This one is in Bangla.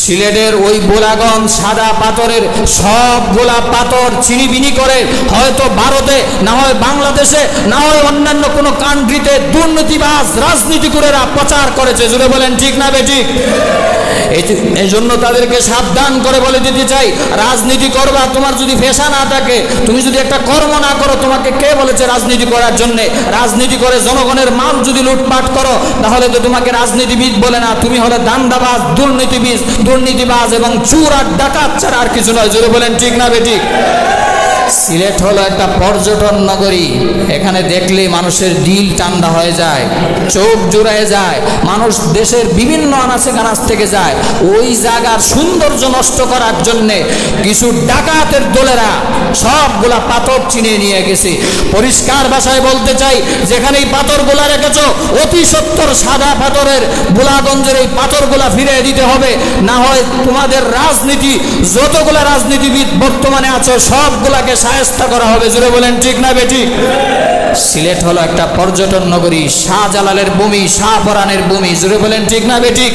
সিলেটের ওই বোলাগঞ্জ সাদা পাথরের সবগুলা পাথর চিনিবিনি করে হয়তো ভারতে, না হয় বাংলাদেশে, না হয় অন্যান্য কোনো কান্ট্রিতে দুর্নীতিবাজ রাজনীতিকুরেরা প্রচার করেছে। জুড়ে বলেন ঠিক না বেঠিক? এই জন্য তাদেরকে সাবধান করে বলে দিতে চাই, রাজনীতি করবা, তোমার যদি পেশা না থাকে, তুমি যদি একটা কর্ম না করো, তোমাকে কে বলেছে রাজনীতি করার জন্য? রাজনীতি করে জনগণের মাল যদি লুটপাট করো, তাহলে তো তোমাকে রাজনীতিবিদ বলে না, তুমি হলে দান্দাবাজ, দুর্নীতিবাজ এবং চোর আর ডাকাত ছাড়া আর কিছু নয়। জোরে বলেন ঠিক না বেঠিক? সিলেট হলো একটা পর্যটন নগরী, এখানে দেখলে মানুষের দিল ঠান্ডা হয়ে যায়, চোখ জুড়ায় যায়, মানুষ দেশের বিভিন্ন আনাচে কানাচ থেকে যায়। ওই জায়গার সৌন্দর্য নষ্ট করার জন্যে কিছু ডাকাতের দলেরা সবগুলা পাথর চিনিয়ে নিয়ে গেছে। পরিষ্কার ভাষায় বলতে চাই, যেখানে এই পাথরগুলা রেখেছ, অতি সত্বর সাদা পাথরের বোলাগঞ্জের এই পাথরগুলা ফিরিয়ে দিতে হবে, না হয় তোমাদের রাজনীতি, যতগুলা রাজনীতিবিদ বর্তমানে আছে সবগুলাকে শায়েস্তা করা হবে। জুড়ে বলেন ঠিক না বেঠিক? সিলেট হলো একটা পর্যটন নগরী, শাহজালালের ভূমি, শাহপরানের ভূমি। জুড়ে বলেন ঠিক না বেঠিক?